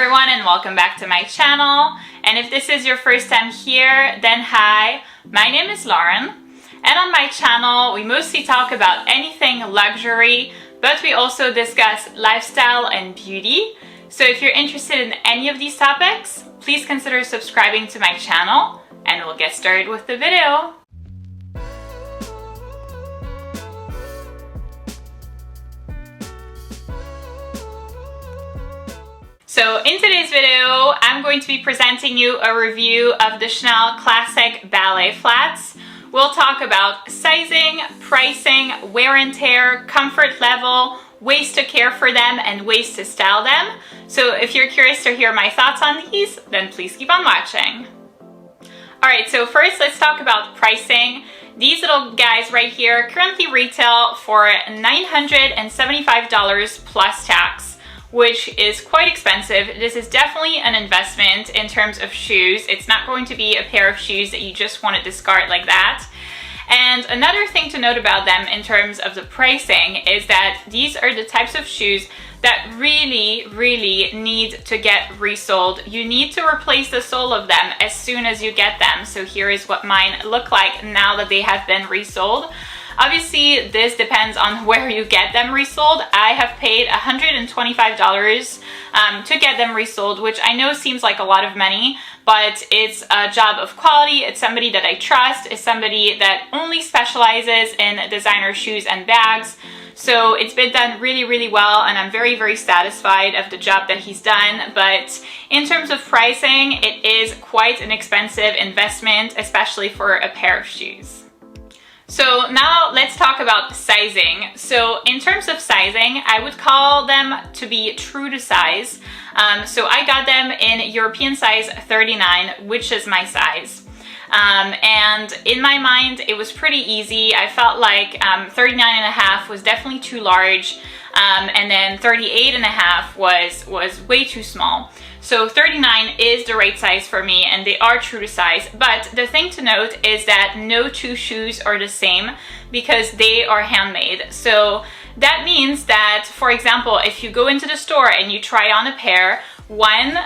everyone, and welcome back to my channel. And if this is your first time here, then hi, my name is Lauren, and on my channel we mostly talk about anything luxury, but we also discuss lifestyle and beauty. So if you're interested in any of these topics, please consider subscribing to my channel, and we'll get started with the video. So in today's video, I'm going to be presenting you a review of the Chanel Classic Ballet Flats. We'll talk about sizing, pricing, wear and tear, comfort level, ways to care for them, and ways to style them. So if you're curious to hear my thoughts on these, then please keep on watching. Alright, so first let's talk about pricing. These little guys right here currently retail for $975 plus tax, which is quite expensive. This is definitely an investment in terms of shoes. It's not going to be a pair of shoes that you just want to discard like that. And another thing to note about them in terms of the pricing is that these are the types of shoes that really need to get resoled. You need to replace the sole of them as soon as you get them. So here is what mine look like now that they have been resoled. Obviously, this depends on where you get them resold. I have paid $125 to get them resold, which I know seems like a lot of money, but it's a job of quality. It's somebody that I trust. It's somebody that only specializes in designer shoes and bags. So it's been done really well, and I'm very satisfied of the job that he's done. But in terms of pricing, it is quite an expensive investment, especially for a pair of shoes. So now let's talk about sizing. So in terms of sizing, I would call them to be true to size. So I got them in European size 39, which is my size. And in my mind, it was pretty easy. I felt like 39.5 was definitely too large, and then 38.5 was way too small. So 39 is the right size for me, and they are true to size. But the thing to note is that no two shoes are the same because they are handmade. So that means that, for example, if you go into the store and you try on a pair, one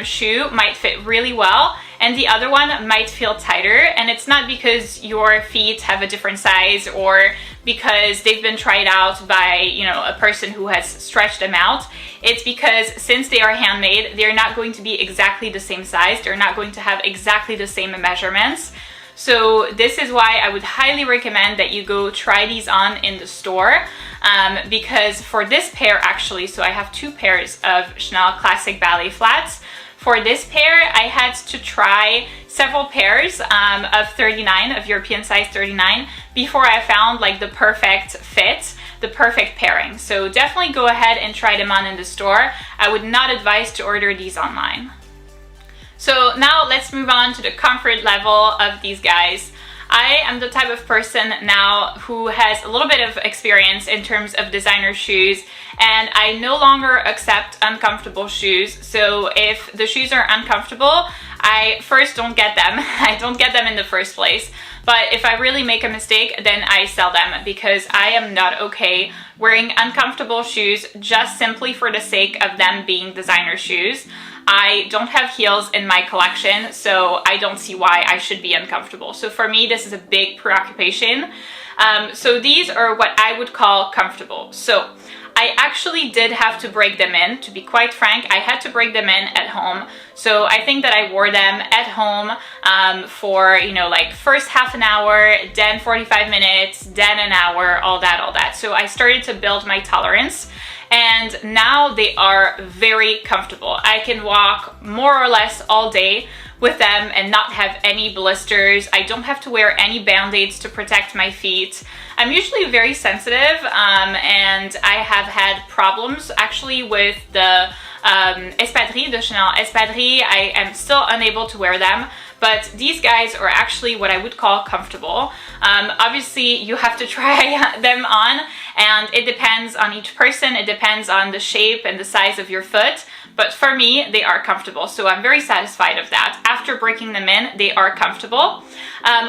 shoe might fit really well and the other one might feel tighter, and it's not because your feet have a different size or because they've been tried out by, you know, a person who has stretched them out. It's because since they are handmade, they're not going to be exactly the same size. They're not going to have exactly the same measurements. So this is why I would highly recommend that you go try these on in the store, because for this pair actually, so I have two pairs of Chanel Classic Ballet Flats. For this pair, I had to try several pairs of 39, of European size 39, before I found like the perfect fit, the perfect pairing. So definitely go ahead and try them on in the store. I would not advise to order these online. So now let's move on to the comfort level of these guys. I am the type of person now who has a little bit of experience in terms of designer shoes, and I no longer accept uncomfortable shoes. So if the shoes are uncomfortable, I first don't get them. I don't get them in the first place. But if I really make a mistake, then I sell them, because I am not okay wearing uncomfortable shoes just simply for the sake of them being designer shoes. I don't have heels in my collection, so I don't see why I should be uncomfortable. So for me, this is a big preoccupation. So these are what I would call comfortable. So I actually did have to break them in. To be quite frank, I had to break them in at home. So I think that I wore them at home for, you know, like first half an hour, then 45 minutes, then an hour, all that. So I started to build my tolerance. And now they are very comfortable. I can walk more or less all day with them and not have any blisters. I don't have to wear any band-aids to protect my feet. I'm usually very sensitive, and I have had problems actually with the espadrilles, the Chanel espadrilles. I am still unable to wear them, but these guys are actually what I would call comfortable. Obviously, you have to try them on, and it depends on each person. It depends on the shape and the size of your foot. but for me, they are comfortable. So I'm very satisfied of that. After breaking them in, they are comfortable.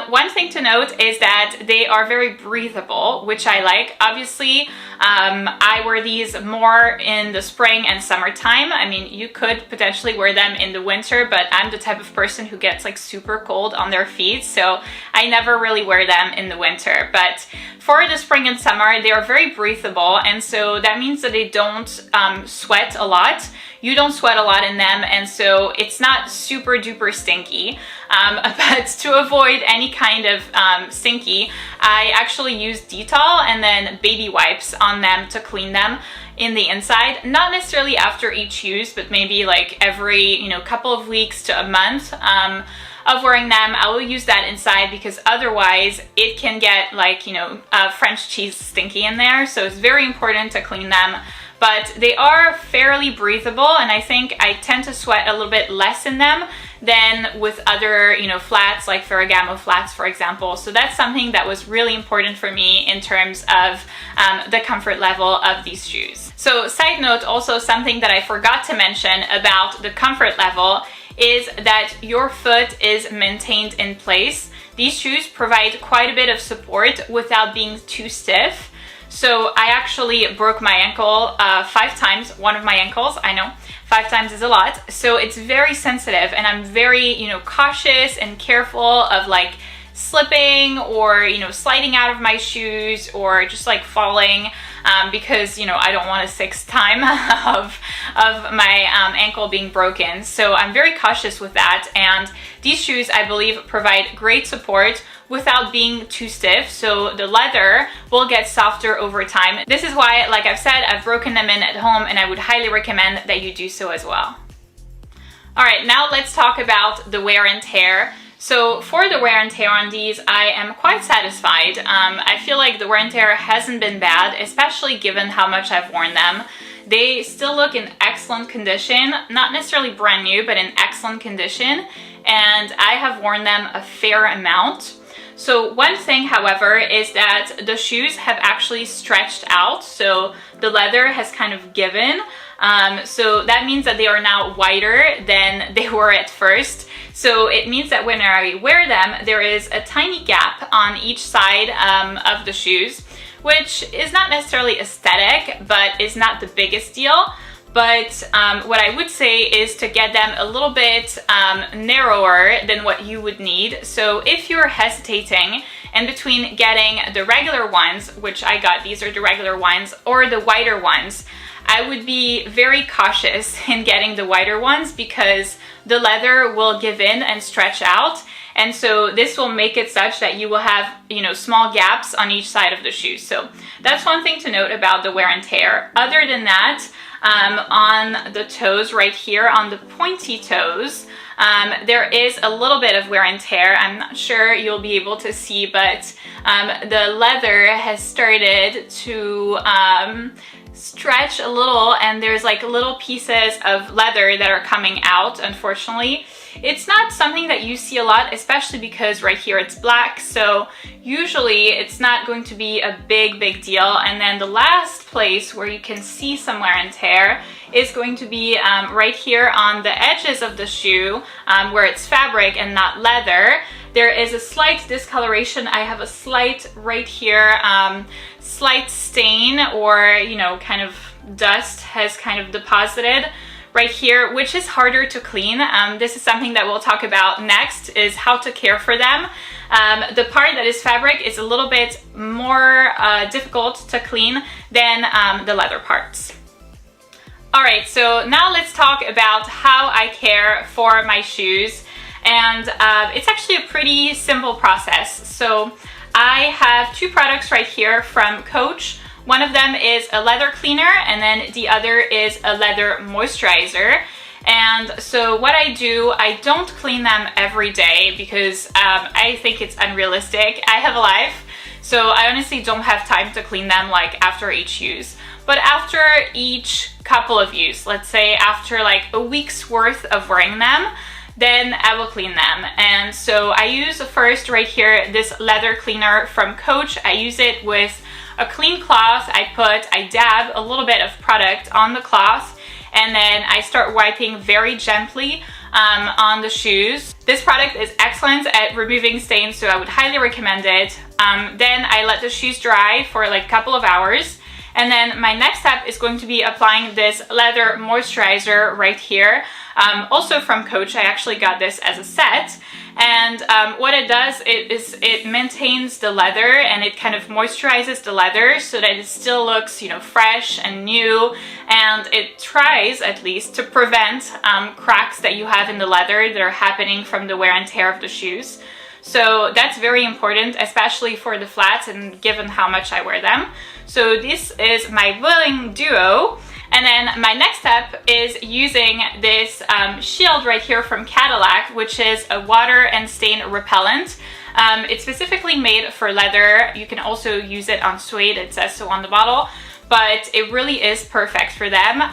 One thing to note is that they are very breathable, which I like. Obviously, I wear these more in the spring and summertime. I mean, you could potentially wear them in the winter, but I'm the type of person who gets like super cold on their feet, so I never really wear them in the winter. But for the spring and summer, they are very breathable, and so that means that they don't sweat a lot. You don't sweat a lot in them, and so it's not super duper stinky. But to avoid any kind of stinky, I actually use Dettol and then baby wipes on them to clean them in the inside. Not necessarily after each use, but maybe like every couple of weeks to a month of wearing them. I will use that inside because otherwise it can get like French cheese stinky in there. So it's very important to clean them. But they are fairly breathable, and I think I tend to sweat a little bit less in them than with other, flats like Ferragamo flats, for example. So that's something that was really important for me in terms of the comfort level of these shoes. So side note, also something that I forgot to mention about the comfort level is that your foot is maintained in place. These shoes provide quite a bit of support without being too stiff. So I actually broke my ankle 5 times, one of my ankles, I know, 5 times is a lot. So it's very sensitive, and I'm very, cautious and careful of like slipping or, sliding out of my shoes or just like falling because, I don't want a 6th time of my ankle being broken. So I'm very cautious with that. And these shoes, I believe, provide great support without being too stiff, so the leather will get softer over time. This is why, like I've said, I've broken them in at home, and I would highly recommend that you do so as well. All right, now let's talk about the wear and tear. So for the wear and tear on these, I am quite satisfied. I feel like the wear and tear hasn't been bad, especially given how much I've worn them. They still look in excellent condition, not necessarily brand new, but in excellent condition, and I have worn them a fair amount. So one thing, however, is that the shoes have actually stretched out, so the leather has kind of given. So that means that they are now wider than they were at first. So it means that when I wear them, there is a tiny gap on each side of the shoes, which is not necessarily aesthetic, but is not the biggest deal. But what I would say is to get them a little bit narrower than what you would need. So if you're hesitating in between getting the regular ones, which I got, these are the regular ones, or the wider ones, I would be very cautious in getting the wider ones because the leather will give in and stretch out. And so this will make it such that you will have, small gaps on each side of the shoe. So that's one thing to note about the wear and tear. Other than that, on the toes right here, on the pointy toes, there is a little bit of wear and tear. I'm not sure you'll be able to see, but the leather has started to stretch a little, and there's like little pieces of leather that are coming out, unfortunately. It's not something that you see a lot, especially because right here it's black, so usually it's not going to be a big deal. And then the last place where you can see some wear and tear is going to be right here on the edges of the shoe, where it's fabric and not leather. There is a slight discoloration. I have a slight right here, slight stain, or kind of dust has kind of deposited right here, which is harder to clean. This is something that we'll talk about next, is how to care for them. The part that is fabric is a little bit more difficult to clean than the leather parts. All right, so now let's talk about how I care for my shoes. And it's actually a pretty simple process. So I have 2 products right here from Coach. One of them is a leather cleaner, and then the other is a leather moisturizer. And so what I do, I don't clean them every day because I think it's unrealistic. I have a life, so I honestly don't have time to clean them like after each use. But after each couple of use, let's say after like a week's worth of wearing them, then I will clean them. And so I use first right here this leather cleaner from Coach. I use it with a clean cloth. I dab a little bit of product on the cloth, and then I start wiping very gently on the shoes. This product is excellent at removing stains, so I would highly recommend it. Then I let the shoes dry for like a couple of hours. And then my next step is going to be applying this leather moisturizer right here. Also from Coach, I actually got this as a set. And what it does is it maintains the leather and it kind of moisturizes the leather so that it still looks, you know, fresh and new. And it tries, at least, to prevent cracks that you have in the leather that are happening from the wear and tear of the shoes. So that's very important, especially for the flats and given how much I wear them. So this is my willing duo. And then my next step is using this shield right here from Cadillac, which is a water and stain repellent. It's specifically made for leather. You can also use it on suede, it says so on the bottle, but it really is perfect for them.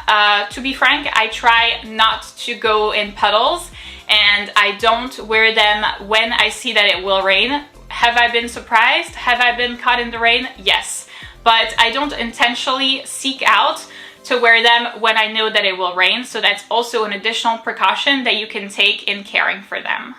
To be frank, I try not to go in puddles, and I don't wear them when I see that it will rain. Have I been surprised? Have I been caught in the rain? Yes, but I don't intentionally seek out to wear them when I know that it will rain, so that's also an additional precaution that you can take in caring for them.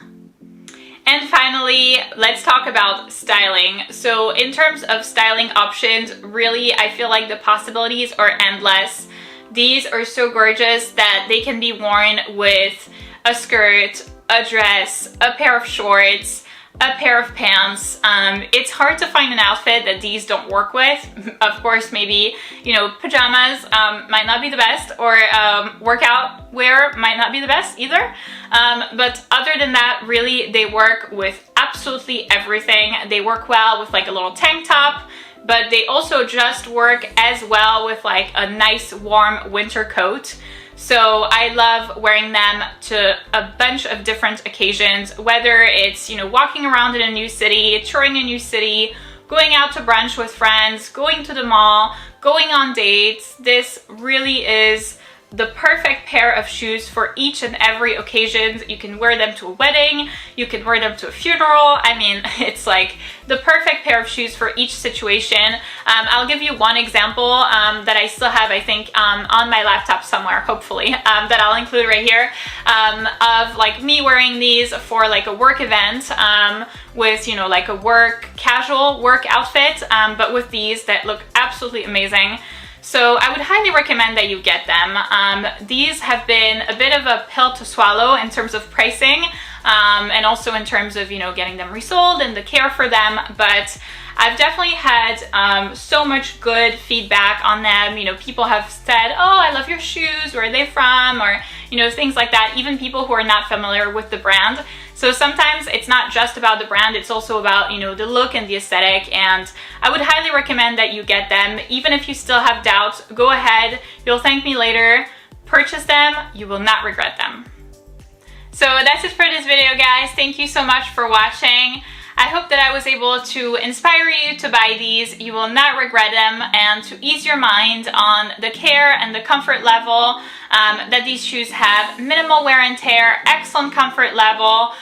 And finally, let's talk about styling. So in terms of styling options, really, I feel like the possibilities are endless. These are so gorgeous that they can be worn with a skirt, a dress, a pair of shorts, a pair of pants. It's hard to find an outfit that these don't work with. Of course, maybe, you know, pajamas might not be the best, or workout wear might not be the best either. But other than that, really, they work with absolutely everything. They work well with like a little tank top, but they also just work as well with like a nice warm winter coat. So I love wearing them to a bunch of different occasions, whether it's, you know, walking around in a new city, touring a new city, going out to brunch with friends, going to the mall, going on dates. This really is the perfect pair of shoes for each and every occasion. You can wear them to a wedding, you can wear them to a funeral. I mean, it's like the perfect pair of shoes for each situation. I'll give you one example that I still have, I think, on my laptop somewhere, hopefully, that I'll include right here, of like me wearing these for like a work event with, you know, like a casual work outfit, but with these that look absolutely amazing. So I would highly recommend that you get them. These have been a bit of a pill to swallow in terms of pricing, and also in terms of, you know, getting them resold and the care for them, but I've definitely had so much good feedback on them. You know, people have said, oh, I love your shoes, where are they from, or, you know, things like that, even people who are not familiar with the brand. So sometimes it's not just about the brand, it's also about, you know, the look and the aesthetic, and I would highly recommend that you get them. Even if you still have doubts, go ahead, you'll thank me later, purchase them, you will not regret them. So that's it for this video, guys. Thank you so much for watching. I hope that I was able to inspire you to buy these. You will not regret them, and to ease your mind on the care and the comfort level that these shoes have. Minimal wear and tear, excellent comfort level,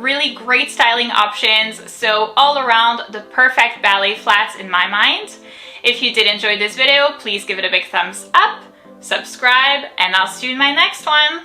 really great styling options. So all around, the perfect ballet flats in my mind. If you did enjoy this video, please give it a big thumbs up, subscribe, and I'll see you in my next one.